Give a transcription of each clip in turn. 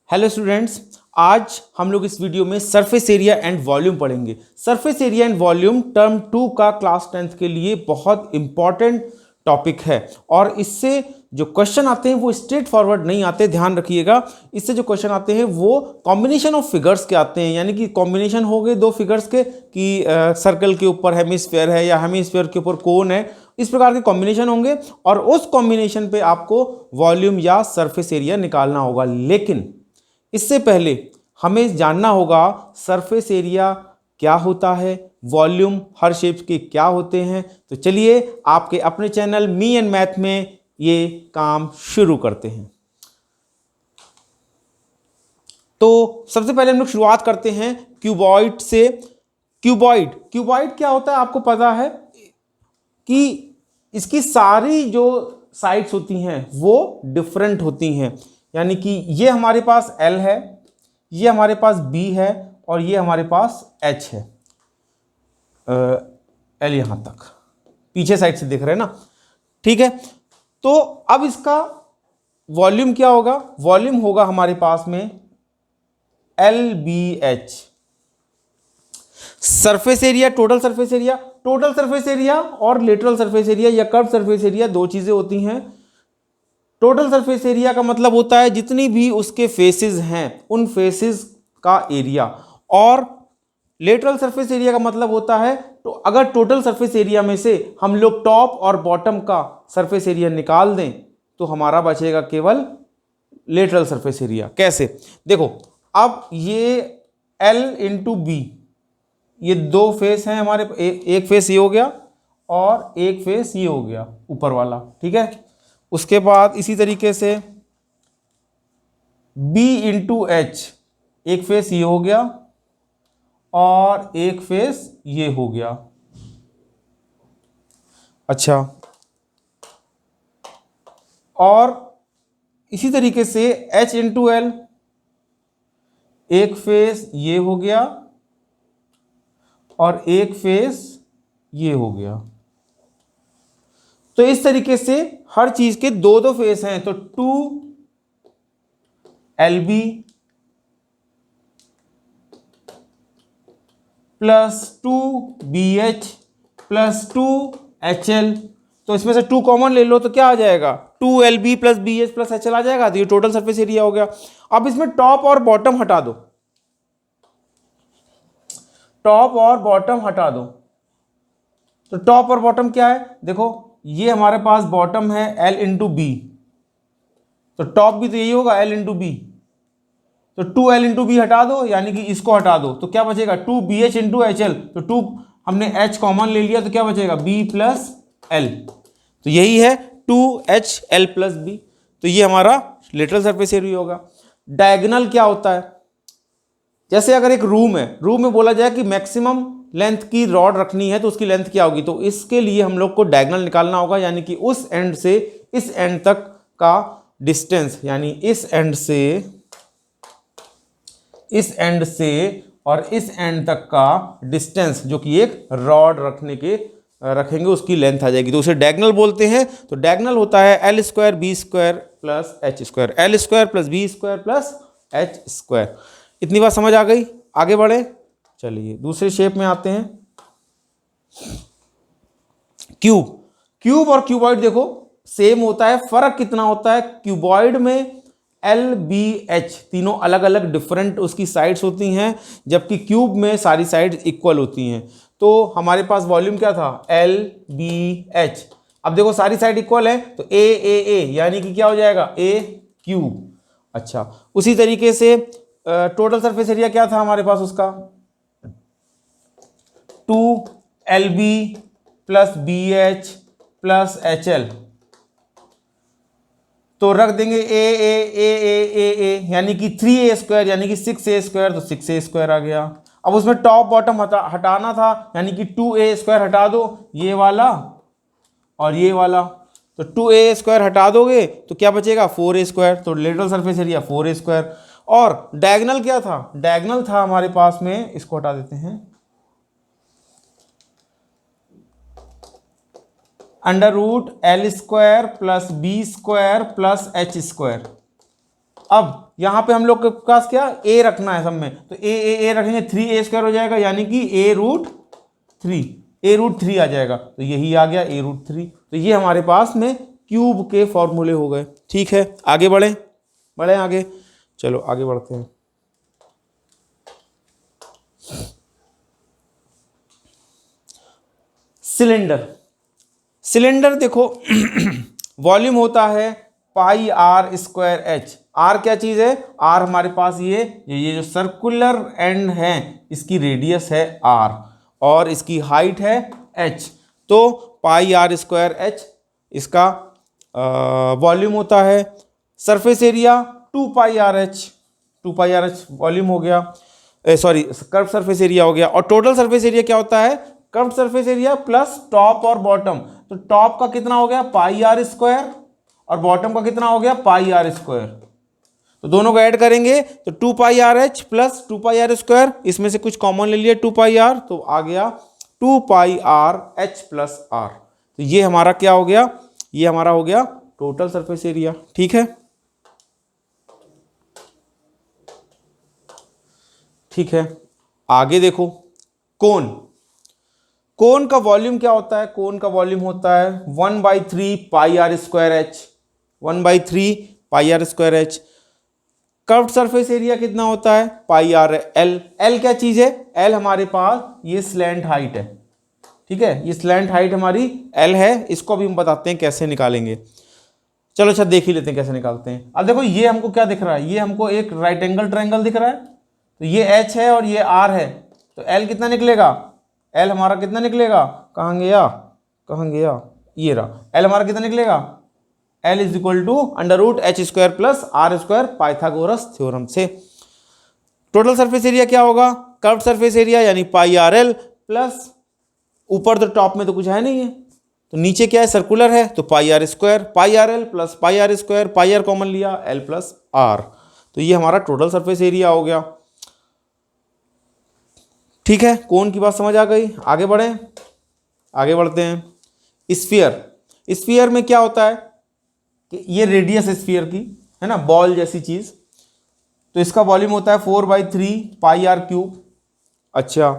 Hello students, आज हम लोग इस वीडियो में सरफेस एरिया एंड वॉल्यूम पढ़ेंगे। Surface area and volume term 2 का क्लास 10th के लिए बहुत इंपॉर्टेंट टॉपिक है और इससे जो क्वेश्चन आते हैं वो स्ट्रेट फॉरवर्ड नहीं आते, ध्यान रखिएगा। इससे जो क्वेश्चन आते हैं वो कॉम्बिनेशन ऑफ फिगर्स के आते हैं, यानी कि कॉम्बिनेशन हो गए दो फिगर्स के कि सर्कल के ऊपर हेमिस्फेयर है या हेमिस्फेयर के ऊपर कोन है, इस प्रकार के कॉम्बिनेशन होंगे और उस कॉम्बिनेशन पे आपको वॉल्यूम या सरफेस एरिया निकालना होगा। लेकिन इससे पहले हमें जानना होगा सरफेस एरिया क्या होता है, वॉल्यूम हर शेप के क्या होते हैं। तो चलिए आपके अपने चैनल मी एंड मैथ में ये काम शुरू करते हैं। तो सबसे पहले हम लोग शुरुआत करते हैं क्यूबॉइड से। क्यूबॉइड क्या होता है आपको पता है कि इसकी सारी जो साइड्स होती हैं वो डिफरेंट होती हैं, यानी कि ये हमारे पास L है, ये हमारे पास B है और ये हमारे पास H है। L यहां तक पीछे साइड से दिख रहे हैं ना, ठीक है। तो अब इसका वॉल्यूम क्या होगा? वॉल्यूम होगा हमारे पास में LBH। Surface area, total surface area और लेटरल सरफेस एरिया या कर्व सरफेस एरिया दो चीजें होती हैं। टोटल सरफेस एरिया का मतलब होता है जितनी भी उसके फेसेस हैं उन फेसेस का एरिया, और लेटरल सरफेस एरिया का मतलब होता है तो अगर टोटल सरफेस एरिया में से हम लोग टॉप और बॉटम का सरफेस एरिया निकाल दें तो हमारा बचेगा केवल लेटरल सरफेस एरिया। कैसे? देखो, अब ये L इंटू बी, ये दो फेस हैं हमारे, एक फेस ये हो गया और एक फेस ये हो गया ऊपर वाला, ठीक है। उसके बाद इसी तरीके से B इंटू एच, एक फेस ये हो गया और एक फेस ये हो गया। अच्छा, और इसी तरीके से H इंटू एल, एक फेस ये हो गया और एक फेस ये हो गया। तो इस तरीके से हर चीज के दो दो फेस हैं, तो 2LB plus 2BH plus 2HL। तो इसमें से 2 कॉमन ले लो तो क्या आ जाएगा? 2LB plus BH plus HL आ जाएगा। तो ये टोटल सरफेस एरिया हो गया। अब इसमें टॉप और बॉटम हटा दो, टॉप और बॉटम हटा दो। तो टॉप और बॉटम क्या है? देखो, ये हमारे पास बॉटम है L इंटू बी, तो टॉप भी तो यही होगा L इंटू बी। तो 2L इंटू बी हटा दो, यानी कि इसको हटा दो, तो क्या बचेगा? 2BH into HL। तो 2 हमने H कॉमन ले लिया तो क्या बचेगा? B plus L। तो यही है 2HL प्लस B। तो ये हमारा लेटरल सरफेस एरिया होगा। डायगोनल क्या होता है? जैसे अगर एक रूम है, रूम में बोला जाए कि मैक्सिमम लेंथ की रॉड रखनी है तो उसकी लेंथ क्या होगी? तो इसके लिए हम लोग को डायगोनल निकालना होगा, यानी कि उस एंड से इस एंड तक का डिस्टेंस, यानी इस एंड से और इस एंड तक का डिस्टेंस जो कि एक रॉड रखेंगे उसकी लेंथ आ जाएगी, तो उसे डायगोनल बोलते हैं। तो डायगोनल होता है L square B square plus H square, L square plus B square plus H square. इतनी बात समझ आ गई? आगे बढ़े, चलिए दूसरे शेप में आते हैं। क्यूब और क्यूबॉइड देखो सेम होता है, फर्क कितना होता है? क्यूबॉइड में LBH तीनों अलग अलग डिफरेंट उसकी साइड्स होती हैं, जबकि क्यूब में सारी साइड्स इक्वल होती हैं। तो हमारे पास वॉल्यूम क्या था? LBH। अब देखो सारी साइड इक्वल है तो A यानी कि क्या हो जाएगा? A cube. अच्छा, उसी तरीके से टोटल सरफेस एरिया क्या था हमारे पास उसका? 2LB plus BH plus HL। तो रख देंगे ए यानी कि 3A स्क्वायर, यानी कि 6A स्क्वायर, तो 6A स्क्वायर आ गया। अब उसमें टॉप बॉटम हटाना था, यानी कि 2A स्क्वायर हटा दो, ये वाला और ये वाला। तो 2A स्क्वायर हटा दोगे तो क्या बचेगा? 4A square. तो lateral surface area 4A square. और डायगोनल क्या था? डायगोनल था हमारे पास में, इसको हटा देते हैं, under root L square plus B square plus H square. अब यहाँ पे हम लोग के पास क्या ए रखना है सब में, तो ए रखेंगे 3a² हो जाएगा, यानी कि a√3 आ जाएगा, तो यही आ गया a√3। तो ये हमारे पास में क्यूब के फॉर्मूले हो गए। ठीक है, आगे बढ़े आगे, चलो आगे बढ़ते हैं। सिलेंडर देखो वॉल्यूम होता है πr²h। आर क्या चीज है? आर हमारे पास ये जो सर्कुलर एंड है इसकी रेडियस है आर और इसकी हाइट है h, तो πr²h इसका वॉल्यूम होता है। सरफेस एरिया 2πrh वॉल्यूम हो गया, सॉरी कर्व सरफेस एरिया हो गया। और टोटल सरफेस एरिया क्या होता है? Curve surface area plus top और बॉटम। तो टॉप का कितना हो गया? πr² और बॉटम का कितना हो गया? πr²। तो दोनों को ऐड करेंगे तो 2πrh प्लस 2πr², इसमें से कुछ कॉमन ले लिया 2πr, तो आ गया 2πrh प्लस r। तो ये हमारा क्या हो गया? ये हमारा हो गया टोटल सरफेस एरिया। ठीक है, ठीक है, आगे देखो कोन का वॉल्यूम क्या होता है? कोन का वॉल्यूम होता है 1/3πr²h, 1/3πr²h। Curved surface area कितना होता है? πrl। l क्या चीज है? l हमारे पास ये स्लैंट हाइट है। ठीक है, ये स्लैंट हाइट हमारी l है, इसको भी हम बताते हैं कैसे निकालेंगे। चलो अच्छा देख ही लेते हैं कैसे निकालते हैं। अब देखो ये हमको क्या दिख रहा है? ये हमको एक राइट एंगल ट्रायंगल दिख रहा है, तो ये h है और ये r है, तो l कितना निकलेगा? l हमारा कितना निकलेगा? कहाँ गया? ये रहा, l हमारा कितना निकलेगा? l is equal to √h² plus r², Pythagoras theorem से। टोटल सरफेस एरिया क्या होगा? कर्व्ड सरफेस एरिया यानी πrl प्लस, ऊपर तो टॉप में तो कुछ है नहीं है, तो नीचे क्या है? सर्कुलर है, तो πr², πrl plus πr², πr common लिया, l प्लस r, तो ये हमारा टोटल सरफेस एरिया हो गया। ठीक है, कोन की बात समझ आ गई। आगे बढ़ते हैं। स्फीयर में क्या होता है कि ये रेडियस स्फीयर की है ना, बॉल जैसी चीज, तो इसका वॉल्यूम होता है 4/3πr³। अच्छा,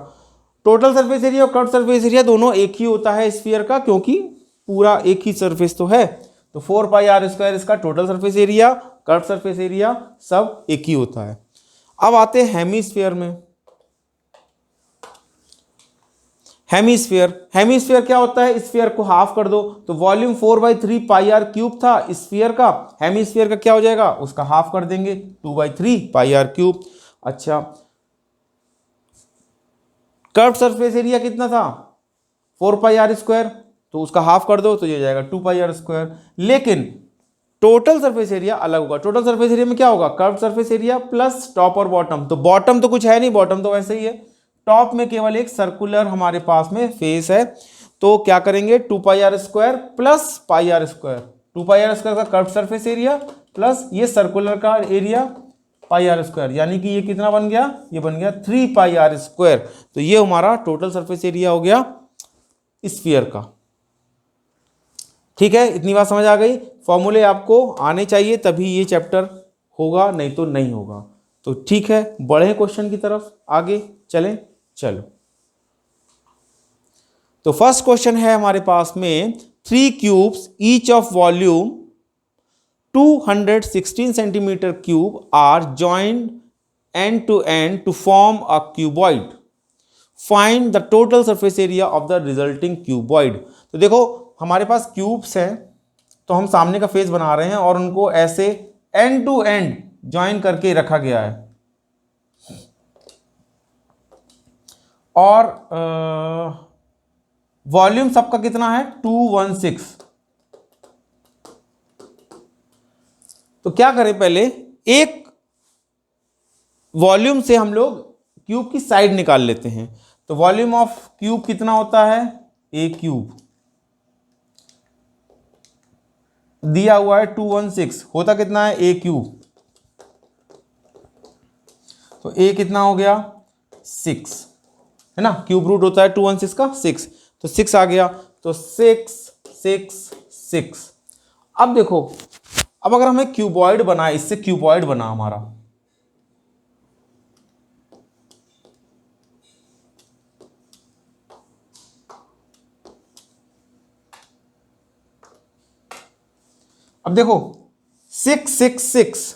टोटल सरफेस एरिया और कर्व्ड सरफेस एरिया दोनों एक ही होता है स्फीयर का, क्योंकि पूरा एक ही सरफेस तो है, तो 4πr² इसका total surface area, curved surface area सब एक ही होता है। अब आते हैं हेमीस्फीयर में। हेमीस्फीयर क्या होता है? स्फीयर को हाफ कर दो, तो वॉल्यूम 4/3πr³ था स्फीयर का, हेमीस्फीयर का क्या हो जाएगा? उसका हाफ कर देंगे 2/3πr³। अच्छा, कर्व्ड सरफेस एरिया कितना था? 4πr², तो उसका हाफ कर दो तो ये जाएगा 2πr²। लेकिन टोटल सरफेस एरिया अलग होगा। टोटल सरफेस एरिया में क्या होगा? Curved surface area plus top और बॉटम, तो बॉटम तो कुछ है नहीं, बॉटम तो वैसे ही है, टॉप में केवल एक सर्कुलर हमारे पास में फेस है, तो क्या करेंगे? 2πr² प्लस πr², 2πr² का कर्व्ड सरफेस एरिया प्लस ये सर्कुलर का एरिया πr², यानी कि ये कितना बन गया? ये बन गया 3πr²। तो ये हमारा टोटल सरफेस एरिया हो गया स्फीयर का। ठीक है, इतनी बात समझ आ गई। फॉर्मूले आपको आने चाहिए तभी ये चैप्टर होगा, नहीं तो नहीं होगा। तो ठीक है, बढ़े क्वेश्चन की तरफ, आगे चलो। तो फर्स्ट क्वेश्चन है हमारे पास में, 3 cubes each of volume 216 centimetre cube are joined end to end to form a cuboid, find the total surface area of the resulting cuboid. तो देखो हमारे पास क्यूब्स हैं, तो हम सामने का फेस बना रहे हैं और उनको ऐसे एंड टू एंड ज्वाइन करके रखा गया है, और वॉल्यूम सबका कितना है? 216। तो क्या करें, पहले एक वॉल्यूम से हम लोग क्यूब की साइड निकाल लेते हैं। तो वॉल्यूम ऑफ क्यूब कितना होता है? ए क्यूब दिया हुआ है 216, होता कितना है? ए क्यूब, तो ए कितना हो गया? 6 है ना, क्यूब रूट होता है 216 का 6, तो 6 आ गया, तो 6 6 6। अब देखो, अब अगर हमें क्यूबॉइड बना, इससे क्यूबॉइड बना हमारा, अब देखो 6 6 6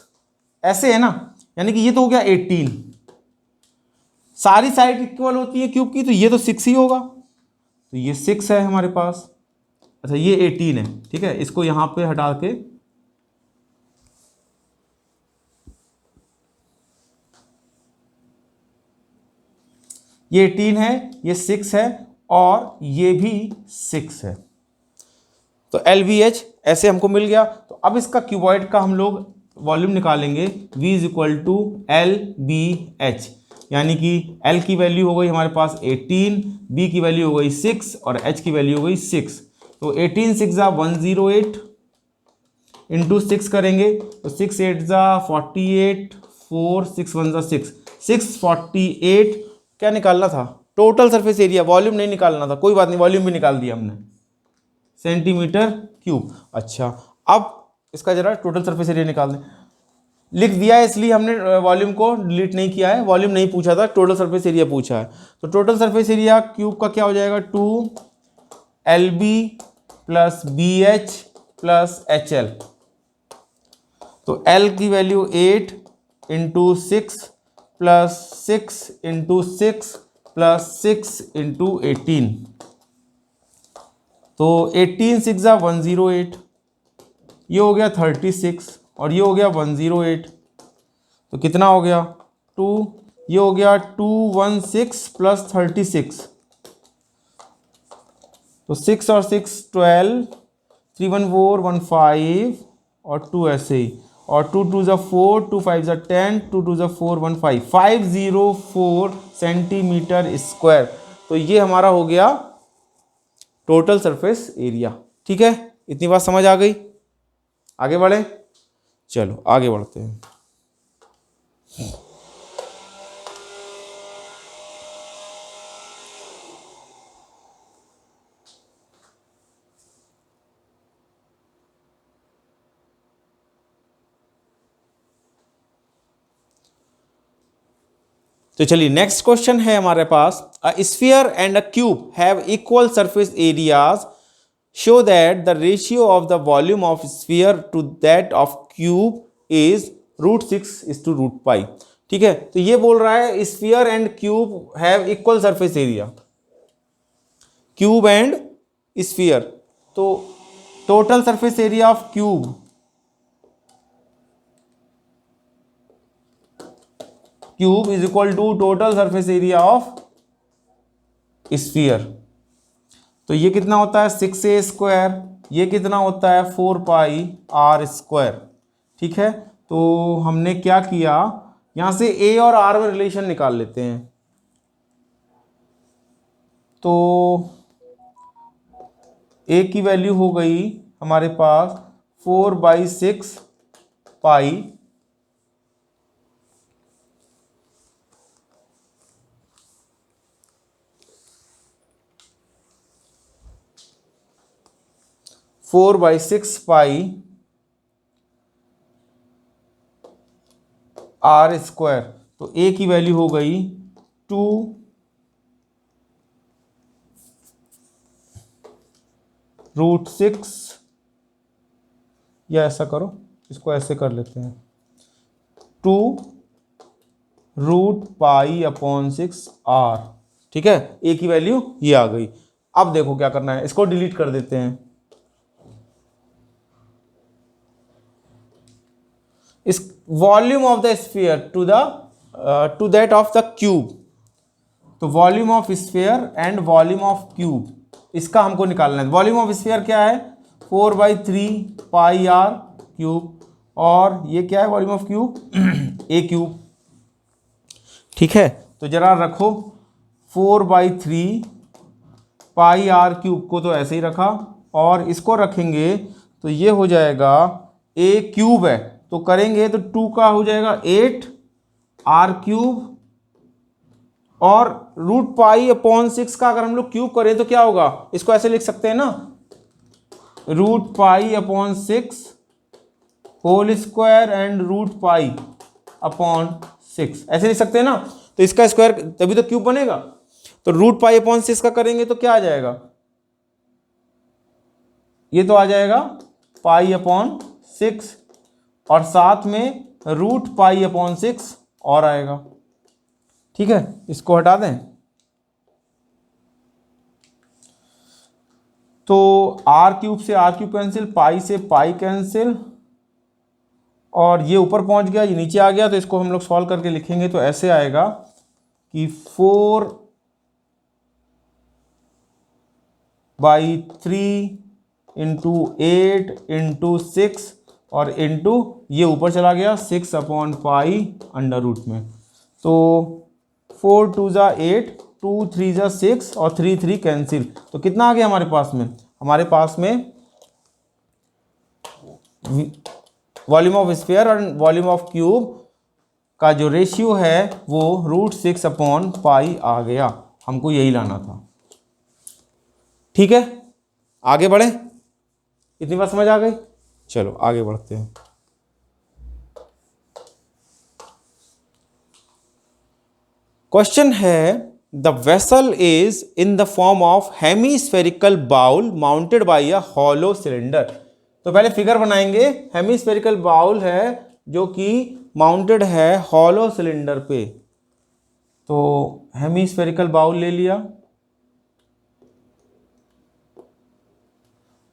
ऐसे है ना, यानी कि ये तो हो गया 18, सारी साइड इक्वल होती है क्यूब की, तो ये तो 6 ही होगा, तो ये 6 है हमारे पास। अच्छा ये 18 है, ठीक है, इसको यहां पे हटा के ये 18 है, ये 6 है और ये भी 6 है, तो LVH ऐसे हमको मिल गया। तो अब इसका क्यूबॉइड का हम लोग वॉल्यूम निकालेंगे, V is equal to LBH, यानी कि L की वैल्यू हो गई हमारे पास 18, B की वैल्यू हो गई 6 और H की वैल्यू हो गई 6। तो 18 6 ज़ा 108 इंटू 6 करेंगे तो 6 8 ज़ा 48, 4 6 1 ज़ा 6, 648 क्या निकालना था, टोटल सरफेस एरिया, वॉल्यूम नहीं निकालना था, कोई बात नहीं, वॉल्यूम भी निकाल दिया हमने, सेंटीमीटर क्यूब। अच्छा अब इसका जरा टोटल सरफेस एरिया निकाल दें, लिख दिया है इसलिए हमने वॉल्यूम को डिलीट नहीं किया है, वॉल्यूम नहीं पूछा था, टोटल सरफेस एरिया पूछा है। तो टोटल सरफेस एरिया क्यूब का क्या हो जाएगा, 2LB plus BH plus HL, तो L की value 8 into 6 plus 6 into 6 plus 6 into 18, तो 18 6 ज़ा 108, ये हो गया 36 और ये हो गया 108, तो कितना हो गया 2, ये हो गया 216 प्लस 36, तो 6 और 6 12, 3 1 4 1 5 और 2 ऐसे ही, और 2 2 ज़ा 4, 2 5 ज़ा 10, 2 2 ज़ा 4 1 5, 504 सेंटीमीटर स्क्वायर। तो ये हमारा हो गया टोटल सरफेस एरिया। ठीक है, इतनी बात समझ आ गई, आगे बढ़े, चलो आगे बढ़ते हैं। तो चलिए नेक्स्ट क्वेश्चन है हमारे पास, a sphere and a cube have equal surface areas, show that the ratio of the volume of sphere to that of cube is √6:√π। ठीक है, तो ये बोल रहा है sphere and cube have equal surface area, cube and sphere, तो total surface area of cube is equal to total surface area of sphere. तो ये कितना होता है 6a², ये कितना होता है 4πr²। ठीक है, तो हमने क्या किया, यहां से a और r में रिलेशन निकाल लेते हैं। तो a की वैल्यू हो गई हमारे पास 4/6π, r²। तो a की वैल्यू हो गई 2√6, या ऐसा करो, इसको ऐसे कर लेते हैं, 2√π/6r। ठीक है, a की वैल्यू ये आ गई। अब देखो क्या करना है, इसको डिलीट कर देते हैं, इस volume of the sphere to that of the cube, तो volume of sphere and volume of cube, इसका हमको निकालना है। वॉल्यूम ऑफ स्फीयर क्या है 4/3πr³, और ये क्या है वॉल्यूम ऑफ क्यूब a³। ठीक है, तो जरा रखो 4/3πr³ को तो ऐसे ही रखा, और इसको रखेंगे तो ये हो जाएगा a³ है, तो करेंगे तो 2 का हो जाएगा 8r³, और √π/6 का अगर हम लोग क्यूब करें तो क्या होगा, इसको ऐसे लिख सकते हैं ना, √π/6 whole square and root pi upon 6, ऐसे लिख सकते हैं ना। तो इसका स्क्वायर तभी तो क्यूब बनेगा। तो रूट पाई अपॉन 6 का करेंगे तो क्या आ जाएगा, ये तो आ जाएगा पाई अपॉन 6 और साथ में रूट पाई अपॉन 6 और आएगा। ठीक है, इसको हटा दें तो आर क्यूब से आर क्यूब कैंसिल, पाई से पाई कैंसिल, और ये ऊपर पहुंच गया, ये नीचे आ गया। तो इसको हम लोग सॉल्व करके लिखेंगे तो ऐसे आएगा कि 4/3 इंटू 8 इंटू 6 और इंटू ये ऊपर चला गया 6 अपॉन पाई अंडर रूट में। तो 4 2 ज़ा 8, 2 3 ज़ा 6 और 3 3 कैंसिल। तो कितना आ गया हमारे पास में, हमारे पास में वॉल्यूम ऑफ स्फीयर और वॉल्यूम ऑफ क्यूब का जो रेशियो है वो √6 अपॉन पाई आ गया। हमको यही लाना था। ठीक है, आगे बढ़े, इतनी बात समझ आ गई। चलो आगे बढ़ते हैं। क्वेश्चन है the vessel is in the form of hemispherical bowl mounted by a hollow cylinder. तो पहले फिगर बनाएंगे। हेमीस्फेरिकल बाउल है जो कि माउंटेड है हॉलो सिलेंडर पे। तो हेमीस्फेरिकल बाउल ले लिया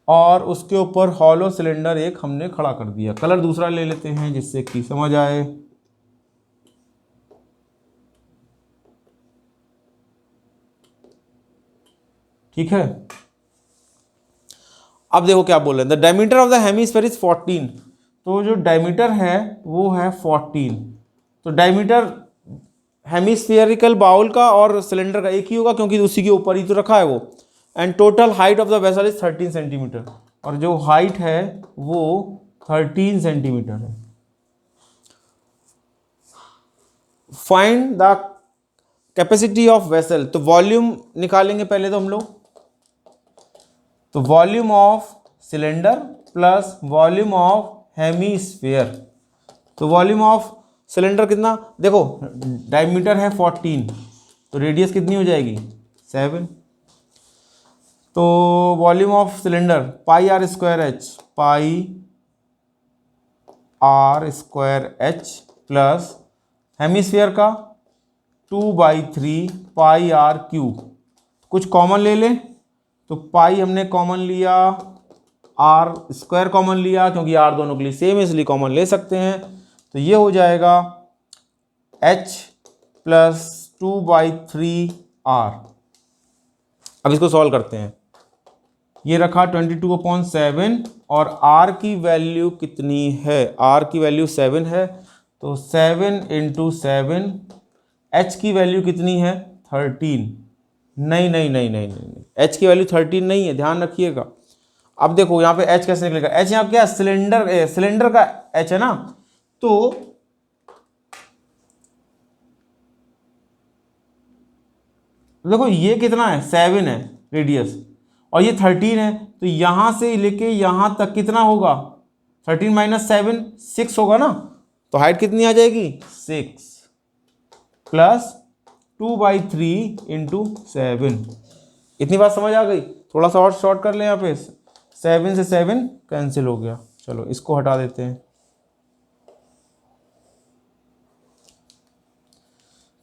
और उसके ऊपर हॉलो सिलेंडर एक हमने खड़ा कर दिया। कलर दूसरा ले लेते हैं जिससे कि समझ आए। ठीक है, अब देखो क्या बोल रहे हैं, the diameter of the hemisphere is 14। तो जो डायमीटर है वो है 14। तो डायमीटर हेमीस्फेरिकल बाउल का और सिलेंडर का एक ही होगा क्योंकि उसी के ऊपर ही तो रखा है वो। And total height of the vessel is 13 centimetre, और जो हाइट है वो 13 सेंटीमीटर है। Find the capacity of vessel. तो वॉल्यूम निकालेंगे पहले तो हम लोग। तो volume of cylinder plus volume of hemisphere. तो वॉल्यूम ऑफ सिलेंडर कितना, देखो डायमीटर है 14 तो रेडियस कितनी हो जाएगी 7। तो volume of cylinder pi R square H, pi R square H plus hemisphere का 2/3 पाई आर क्यूब। कुछ कॉमन ले लें तो पाई हमने कॉमन लिया, आर स्क्वायर कॉमन लिया क्योंकि आर दोनों के लिए सेम है इसलिए कॉमन ले सकते हैं। तो ये हो जाएगा h प्लस 2/3 आर। अब इसको सॉल्व करते हैं। ये रखा 22/7 और r की वैल्यू कितनी है, r की वैल्यू 7 है। तो 7 × 7, h की वैल्यू कितनी है 13। नहीं नहीं नहीं नहीं नहीं, h की वैल्यू 13 नहीं है, ध्यान रखिएगा। अब देखो यहाँ पे h कैसे निकलेगा, h यहाँ क्या सिलेंडर का h है ना। तो देखो ये कितना है 7 है रेडियस और ये 13 है। तो यहाँ से लेके यहाँ तक कितना होगा 13 - 7 6 होगा ना। तो हाइट कितनी आ जाएगी 6 प्लस 2/3 × 7। इतनी बात समझ आ गई। थोड़ा सा और शॉर्ट कर लें, यहाँ पे 7 से 7 कैंसिल हो गया। चलो इसको हटा देते हैं।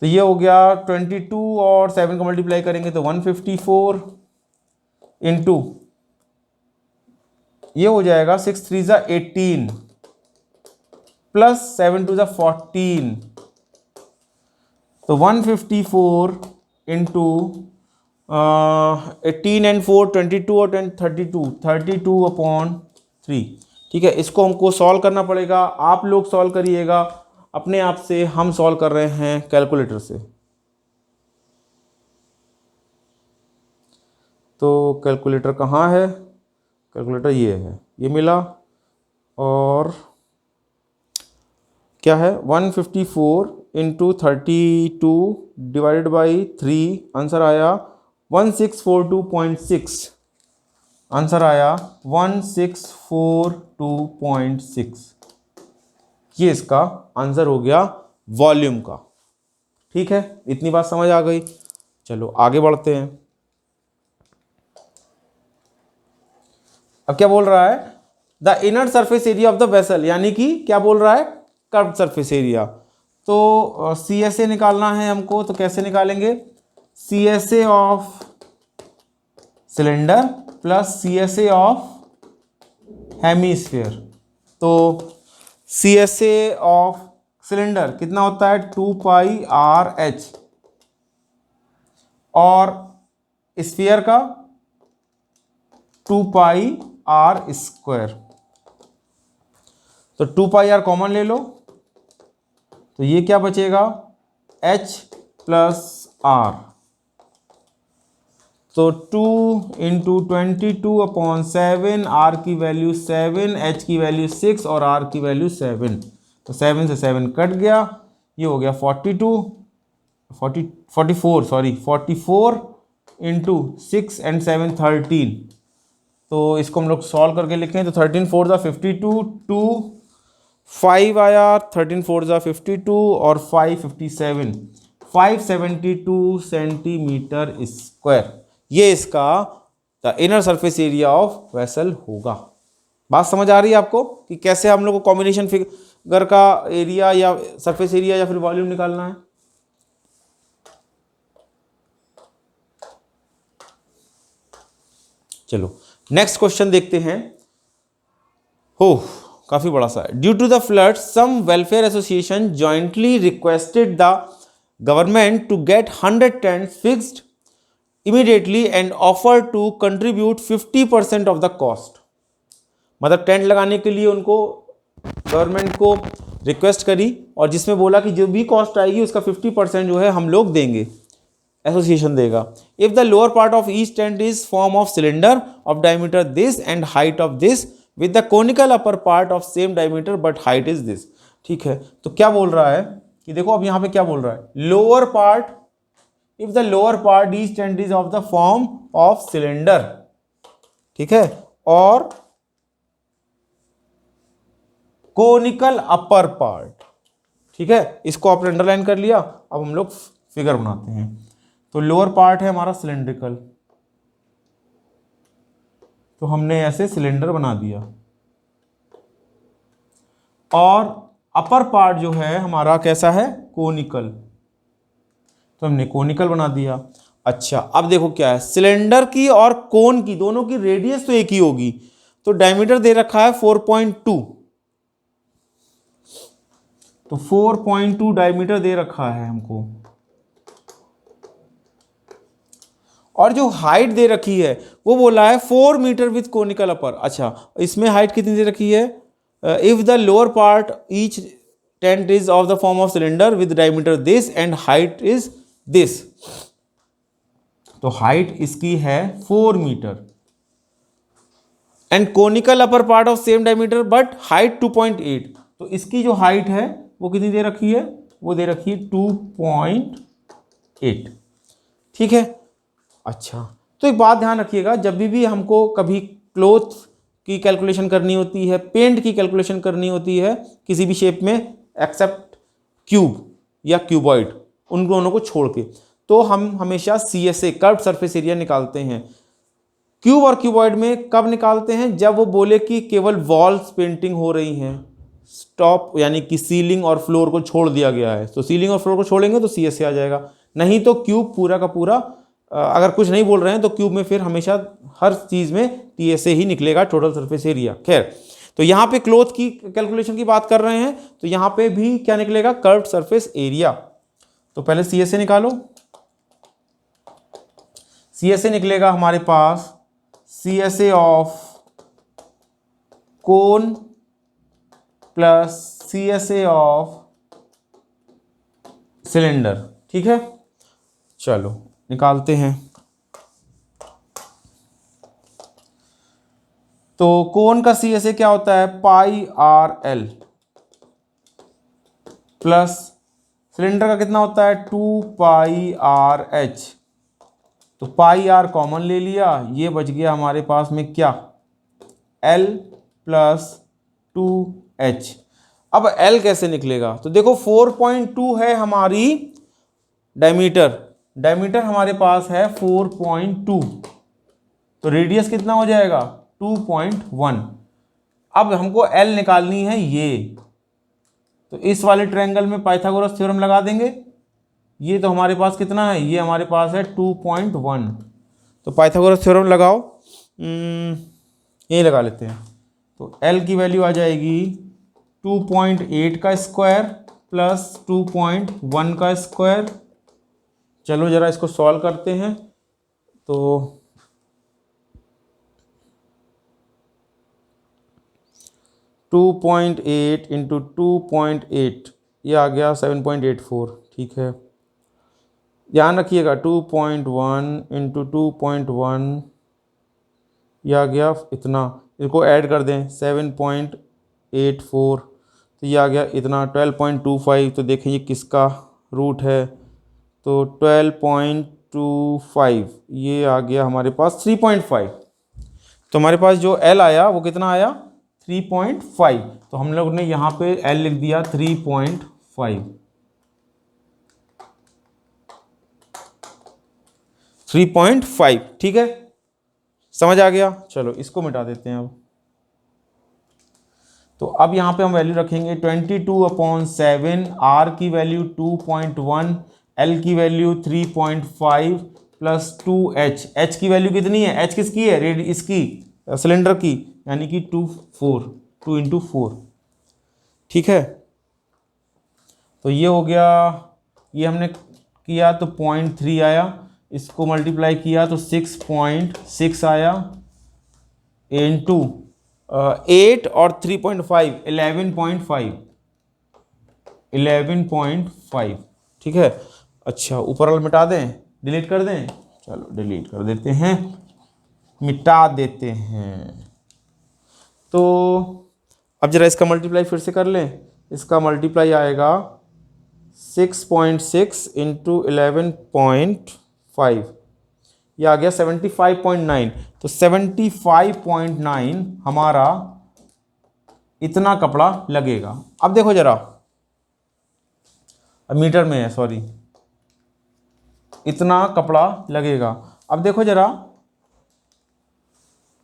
तो ये हो गया 22 और 7 को मल्टीप्लाई करेंगे तो 154 इंटू ये हो जाएगा 6 3 ज़ा 18 प्लस 7 2 ज़ा 14। तो 154 इंटू 18 एंड 4 22 और 10 32/3। ठीक है, इसको हमको सॉल्व करना पड़ेगा। आप लोग सॉल्व करिएगा अपने आप से, हम सॉल्व कर रहे हैं कैलकुलेटर से। तो कैलकुलेटर कहाँ है, कैलकुलेटर ये है, ये मिला। और क्या है 154 × 32 डिवाइडेड बाई 3, आंसर आया 1642.6। आंसर आया 1642.6। ये इसका आंसर हो गया वॉल्यूम का। ठीक है, इतनी बात समझ आ गई। चलो आगे बढ़ते हैं। अब क्या बोल रहा है, the inner surface area of the vessel, यानी कि क्या बोल रहा है, कर्व सरफेस एरिया। तो सी एस ए निकालना है हमको, तो कैसे निकालेंगे, C S A of cylinder plus C S A of hemisphere. तो C S A of cylinder कितना होता है, 2πr/h, और स्फीयर का 2πr²। तो 2πr कॉमन ले लो, तो ये क्या बचेगा, h प्लस r। तो 2 इंटू 22/7, r की वैल्यू 7, h की वैल्यू 6 और r की वैल्यू 7। तो 7 से 7 कट गया, ये हो गया 44 इंटू 6 एंड 7 13। तो इसको हम लोग सॉल्व करके लिखें तो 13 4 ज़ा 52, 2 5 आया, 13 4 ज़ा 52 और 5 57, 572 सेंटीमीटर स्क्वायर। ये इसका the inner surface area of vessel होगा। बात समझ आ रही है आपको कि कैसे हम लोग को कॉम्बिनेशन फिगर का एरिया या सरफेस एरिया या फिर वॉल्यूम निकालना है। चलो नेक्स्ट क्वेश्चन देखते हैं। हो काफी बड़ा सा है। Due to the flood some welfare association jointly requested the government to get 100 tents fixed immediately and offer to contribute 50% of the cost. मतलब टेंट लगाने के लिए उनको गवर्नमेंट को रिक्वेस्ट करी और जिसमें बोला कि जो भी कॉस्ट आएगी उसका 50% जो है हम लोग देंगे, एसोसिएशन देगा। If the lower part of each tent is form of cylinder of diameter this and height of this with the conical upper part of same diameter but height is this. ठीक है, तो क्या बोल रहा है कि देखो अब यहां पे क्या बोल रहा है, lower part, if the lower part each tent is of the form of cylinder, ठीक है, और कोनिकल अपर पार्ट, ठीक है, इसको आपने अंडरलाइन कर लिया। अब हम लोग फिगर बनाते हैं। तो लोअर पार्ट है हमारा सिलेंड्रिकल, तो हमने ऐसे सिलेंडर बना दिया, और अपर पार्ट जो है हमारा कैसा है, कोनिकल, तो हमने कोनिकल बना दिया। अच्छा अब देखो क्या है, सिलेंडर की और कोन की दोनों की रेडियस तो एक ही होगी, तो डायमीटर दे रखा है 4.2, तो 4.2 डायमीटर दे रखा है हमको, और जो हाइट दे रखी है वो बोला है 4 मीटर विथ कोनिकल अपर। अच्छा इसमें हाइट कितनी दे रखी है, if the lower part each tent is of the form of cylinder with diameter this and height is this, तो हाइट इसकी है 4 metre and conical upper part of same diameter but height 2.8, तो इसकी जो हाइट है वो कितनी दे रखी है, वो दे रखी है 2.8। ठीक है, अच्छा तो एक बात ध्यान रखिएगा, जब भी हमको कभी क्लोथ की कैलकुलेशन करनी होती है, पेंट की कैलकुलेशन करनी होती है किसी भी शेप में एक्सेप्ट क्यूब या क्यूबॉइड, उन दोनों को छोड़ के, तो हम हमेशा CSA कर्व्ड सरफेस एरिया निकालते हैं। क्यूब और क्यूबॉइड में कब निकालते हैं, जब वो बोले कि केवल वॉल्स पेंटिंग हो रही हैं, स्टॉप यानी कि सीलिंग और फ्लोर को छोड़ दिया गया है, तो सीलिंग और फ्लोर को छोड़ेंगे तो CSA आ जाएगा, नहीं तो क्यूब पूरा का पूरा, अगर कुछ नहीं बोल रहे हैं तो क्यूब में फिर हमेशा हर चीज़ में TSA ही निकलेगा, टोटल सरफेस एरिया। खैर तो यहाँ पे क्लोथ की कैलकुलेशन की बात कर रहे हैं, तो यहाँ पे भी क्या निकलेगा, कर्व्ड सरफेस एरिया। तो पहले CSA निकालो, CSA निकलेगा हमारे पास CSA of cone plus CSA of cylinder. ठीक है, चलो निकालते हैं। तो कोन का CSA क्या होता है, πRL, प्लस सिलेंडर का कितना होता है 2πRH, तो πR कॉमन ले लिया, ये बच गया हमारे पास में क्या, L प्लस 2H। अब L कैसे निकलेगा? तो देखो 4.2 है हमारी डायमीटर, डायमीटर हमारे पास है 4.2, तो रेडियस कितना हो जाएगा 2.1। अब हमको L निकालनी है ये, तो इस वाले ट्रायंगल में पाइथागोरस थ्योरम लगा देंगे। ये तो हमारे पास कितना है, ये हमारे पास है 2.1, तो पाइथागोरस थ्योरम लगाओ, यही लगा लेते हैं। तो L की वैल्यू आ जाएगी 2.8 का स्क्वायर प्लस 2.1 का स्क्वायर। चलो जरा इसको सॉल्व करते हैं। तो 2.8 इंटू 2.8 ये आ गया 7.84, ठीक है। ध्यान रखिएगा 2.1 इंटू 2.1 ये आ गया इतना, इसको ऐड कर दें 7.84, तो ये आ गया इतना 12.25। तो देखें ये किसका रूट है, तो 12.25 ये आ गया हमारे पास 3.5। तो हमारे पास जो L आया वो कितना आया 3.5, तो हम लोग ने यहाँ पे L लिख दिया 3.5। 3.5 ठीक है, समझ आ गया। चलो इसको मिटा देते हैं अब। तो अब यहाँ पे हम वैल्यू रखेंगे 22/7, R की वैल्यू 2.1, L की वैल्यू 3.5 प्लस 2H, H की वैल्यू कितनी है, H किसकी है, रेड इसकी सिलेंडर की, यानी कि 2 इंटू 4, ठीक है। तो ये हो गया, ये हमने किया तो 0.3 आया, इसको मल्टीप्लाई किया तो 6.6 आया, इंटू 8 और 3.5 11.5, ठीक है। अच्छा ऊपर वाला मिटा दें, डिलीट कर दें, चलो डिलीट कर देते हैं, मिटा देते हैं। तो अब जरा इसका मल्टीप्लाई फिर से कर लें, इसका मल्टीप्लाई आएगा 6.6 इंटू 11.5, ये आ गया 75.9। तो 75.9 हमारा इतना कपड़ा लगेगा। अब देखो जरा, अब मीटर में है, सॉरी, इतना कपड़ा लगेगा। अब देखो जरा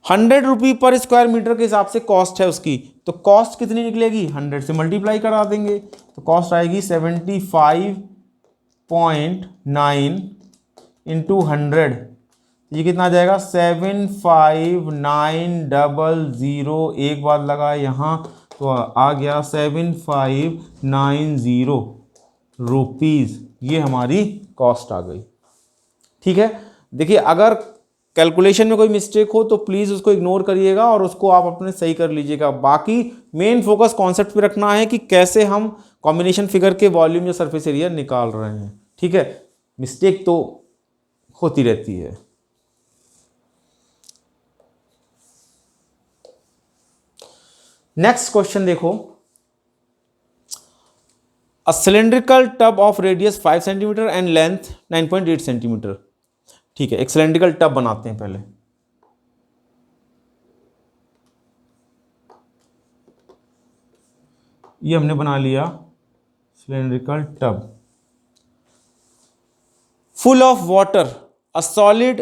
100 रुपये पर स्क्वायर मीटर के हिसाब से कॉस्ट है उसकी, तो कॉस्ट कितनी निकलेगी, 100 से मल्टीप्लाई करा देंगे, तो कॉस्ट आएगी 75.9 इंटू 100, ये कितना आ जाएगा 75900। एक बार लगा यहाँ तो आ गया 7590 रुपीज़, ये हमारी कॉस्ट आ गई, ठीक है। देखिए अगर कैलकुलेशन में कोई मिस्टेक हो तो प्लीज़ उसको इग्नोर करिएगा और उसको आप अपने सही कर लीजिएगा। बाकी मेन फोकस कॉन्सेप्ट पे रखना है कि कैसे हम कॉम्बिनेशन फिगर के वॉल्यूम या सरफेस एरिया निकाल रहे हैं, ठीक है। मिस्टेक तो होती रहती है। नेक्स्ट क्वेश्चन देखो, a cylindrical tub of radius 5 centimetre and length 9.8 centimetre, ठीक है। एक सिलेंड्रिकल टब बनाते हैं पहले। ये हमने बना लिया cylindrical tub, full of water, a solid,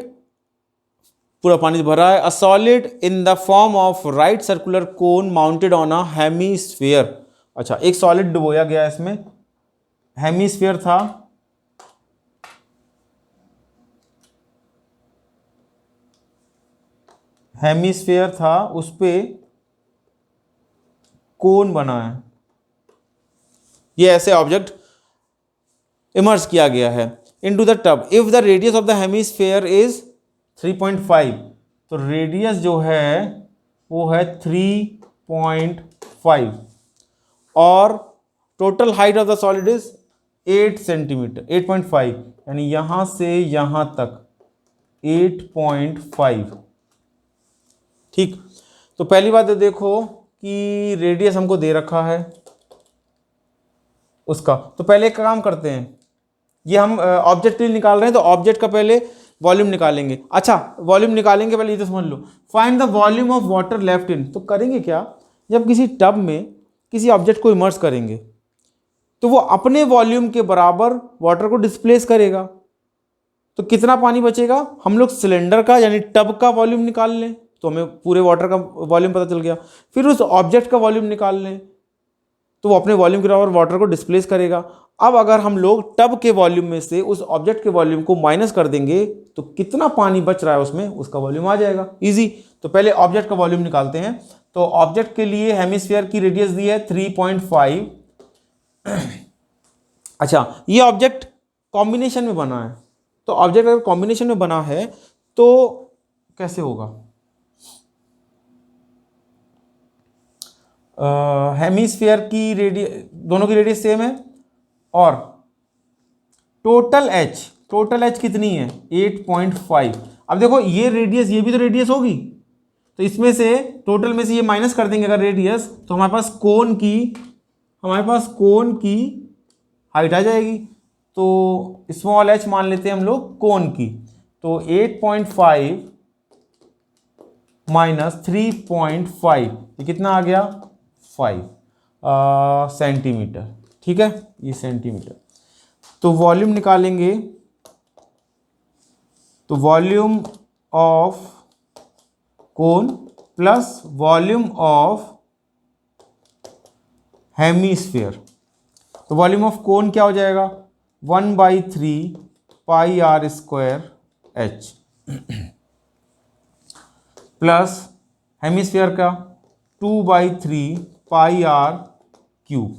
पूरा पानी भरा है, a solid in the form of right circular cone mounted on a hemisphere. अच्छा एक सॉलिड डुबोया गया इसमें, हेमीस्फीयर था, हेमीस्फीयर था, उस पे कोन बना है, ये ऐसे ऑब्जेक्ट इमर्ज किया गया है into the tub. If the radius of the hemisphere is 3.5, तो रेडियस जो है वो है 3.5 और total height of the solid is 8 centimetre, 8.5, यानी यहां से यहां तक 8.5, ठीक। तो पहली बात तो देखो कि रेडियस हमको दे रखा है उसका, तो पहले एक काम करते हैं, ये हम ऑब्जेक्ट के लिए निकाल रहे हैं तो ऑब्जेक्ट का पहले वॉल्यूम निकालेंगे। अच्छा वॉल्यूम निकालेंगे पहले ये तो समझ लो, find the volume of water left in. तो करेंगे क्या, जब किसी टब में किसी ऑब्जेक्ट को इमर्स करेंगे तो वो अपने वॉल्यूम के बराबर वाटर को डिस्प्लेस करेगा। तो कितना पानी बचेगा, हम लोग सिलेंडर का यानी टब का वॉल्यूम निकाल लें तो हमें पूरे वाटर का वॉल्यूम पता चल गया। फिर उस ऑब्जेक्ट का वॉल्यूम निकाल लें तो वो अपने वॉल्यूम के बराबर वाटर को डिस्प्लेस करेगा। अब अगर हम लोग टब के वॉल्यूम में से उस ऑब्जेक्ट के वॉल्यूम को माइनस कर देंगे तो कितना पानी बच रहा है उसमें, उसका वॉल्यूम आ जाएगा। इजी। तो पहले ऑब्जेक्ट का वॉल्यूम निकालते हैं। तो ऑब्जेक्ट के लिए हेमिस्फीयर की रेडियस दी है 3.5। अच्छा, ये ऑब्जेक्ट कॉम्बिनेशन में बना है, तो ऑब्जेक्ट अगर कॉम्बिनेशन में बना है तो कैसे होगा, हेमिस्फीयर की रेडियस, दोनों की रेडियस सेम है और टोटल एच कितनी है 8.5। अब देखो ये रेडियस, ये भी तो रेडियस होगी, तो इसमें से टोटल में से ये माइनस कर देंगे अगर रेडियस, तो हमारे पास कोन की हाइट आ जाएगी। तो स्मॉल एच मान लेते हैं हम लोग कोन की। तो 8.5 माइनस 3.5 ये कितना आ गया 5 सेंटीमीटर। ठीक है, ये सेंटीमीटर। तो वॉल्यूम निकालेंगे, तो volume of cone plus volume of hemisphere. तो वॉल्यूम ऑफ कोन क्या हो जाएगा 1/3 pi R square H plus hemisphere का 2/3 पाई आर क्यूब।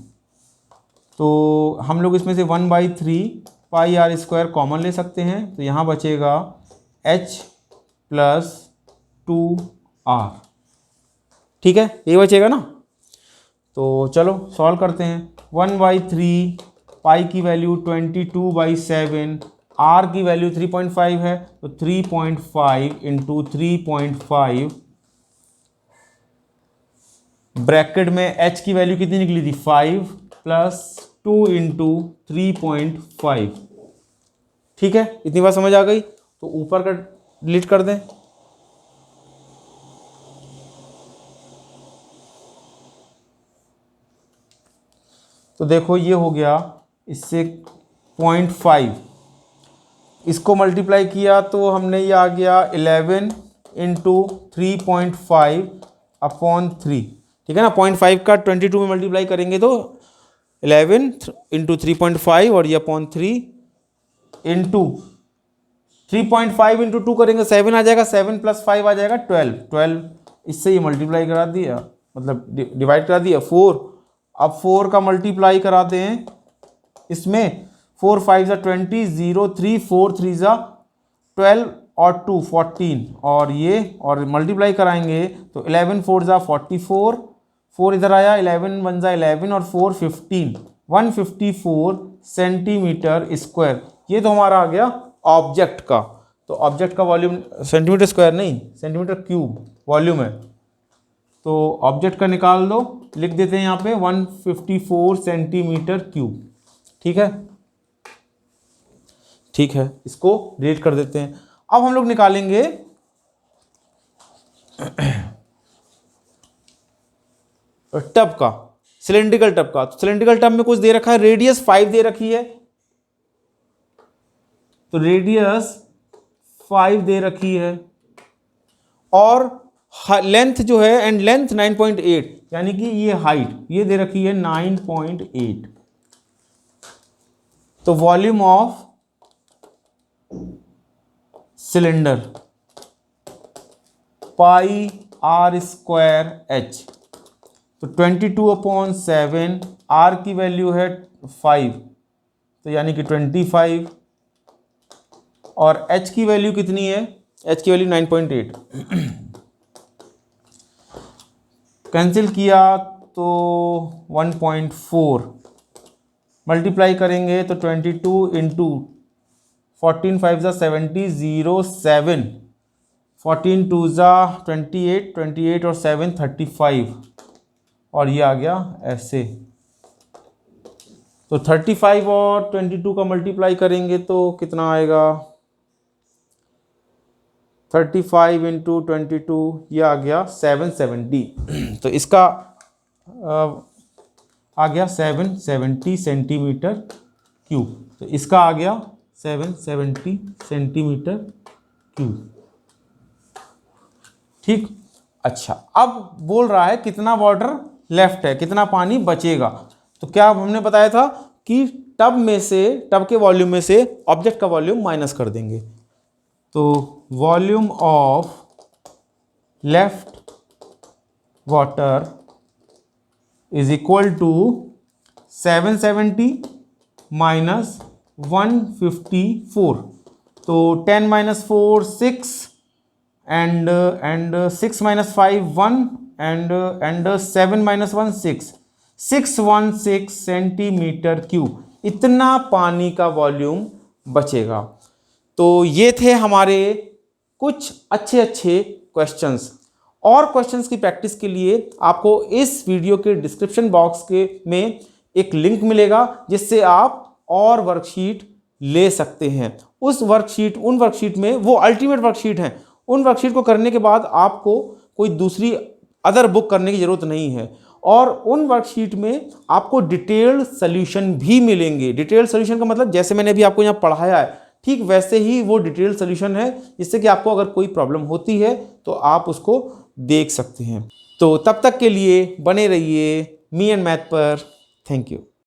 तो हम लोग इसमें से 1/3 पाई आर स्क्वायर कॉमन ले सकते हैं, तो यहाँ बचेगा h प्लस 2r। ठीक है, ये बचेगा ना। तो चलो सॉल्व करते हैं। 1/3 पाई की वैल्यू 22/7, r की वैल्यू 3.5 है, तो 3.5 इंटू 3.5 ब्रैकेट में h की वैल्यू कितनी निकली थी 5 प्लस 2 इंटू 3.5। ठीक है, इतनी बात समझ आ गई। तो ऊपर का डिलीट कर दें। तो देखो ये हो गया, इससे 0.5 इसको मल्टीप्लाई किया तो हमने ये आ गया 11 इंटू 3.5 अपॉन 3। ठीक है ना, 0.5 का 22 में मल्टीप्लाई करेंगे तो 11 इंटू 3.5 और ये अपॉन 3 इंटू 3.5 इंटू 2 करेंगे 7 आ जाएगा, 7 प्लस 5 आ जाएगा 12। इससे ये मल्टीप्लाई करा दिया, मतलब डिवाइड करा दिया 4। अब 4 का मल्टीप्लाई कराते हैं इसमें, 4 5 ज़ा 20, 0 3 4 3 ज़ा 12 और 2 14 और ये और मल्टीप्लाई कराएंगे तो 11 4 ज़ा 44, 4 इधर आया, 11 1 ज़ा 11 और 4 15, 154 सेंटीमीटर स्क्वायर। ये तो हमारा आ गया ऑब्जेक्ट का। तो ऑब्जेक्ट का वॉल्यूम सेंटीमीटर स्क्वायर नहीं, सेंटीमीटर क्यूब वॉल्यूम है। तो ऑब्जेक्ट का निकाल दो, लिख देते हैं यहाँ पे 154 सेंटीमीटर क्यूब। ठीक है, ठीक है, इसको डिलीट कर देते हैं। अब हम लोग निकालेंगे टब का, सिलेंड्रिकल टब का। तो सिलेंड्रिकल टब में कुछ दे रखा है, रेडियस 5 दे रखी है, तो रेडियस 5 दे रखी है और लेंथ जो है एंड लेंथ 9.8, यानी कि ये हाइट ये दे रखी है 9.8। तो volume of cylinder pi R square H, तो 22/7, आर की वैल्यू है 5 तो यानी कि 25 और एच की वैल्यू कितनी है, एच की वैल्यू 9.8। कैंसिल किया तो 1.4 मल्टीप्लाई करेंगे तो 22 इंटू 14 5 ज़ा 70, 0 7, 14 2 ज़ा 28, 28 और 7 35 और ये आ गया ऐसे। तो 35 और 22 का मल्टीप्लाई करेंगे तो कितना आएगा, 35 इंटू 22 ये आ गया 770। तो इसका आ गया 770 सेंटीमीटर क्यूब। तो इसका आ गया 770 सेंटीमीटर क्यूब। ठीक, अच्छा अब बोल रहा है कितना वाटर लेफ्ट है, कितना पानी बचेगा। तो क्या हमने बताया था कि टब में से, टब के वॉल्यूम में से ऑब्जेक्ट का वॉल्यूम माइनस कर देंगे। तो volume of left water is equal to 770 minus 154। तो 10 minus 4 6 and 6 minus 5 1 and 7 minus 1 616 centimetre cube, इतना पानी का वॉल्यूम बचेगा। तो ये थे हमारे कुछ अच्छे क्वेश्चंस। और क्वेश्चंस की प्रैक्टिस के लिए आपको इस वीडियो के डिस्क्रिप्शन बॉक्स में एक लिंक मिलेगा जिससे आप और वर्कशीट ले सकते हैं। उन वर्कशीट में वो अल्टीमेट वर्कशीट हैं। उन वर्कशीट को करने के बाद आपको कोई दूसरी अदर बुक करने की ज़रूरत नहीं है। और उन वर्कशीट में आपको डिटेल्ड सॉल्यूशन भी मिलेंगे। डिटेल्ड सॉल्यूशन का मतलब जैसे मैंने अभी आपको यहाँ पढ़ाया है, ठीक वैसे ही वो डिटेल्ड सॉल्यूशन है, जिससे कि आपको अगर कोई प्रॉब्लम होती है तो आप उसको देख सकते हैं। तो तब तक के लिए बने रहिए मी एंड मैथ पर। Thank you.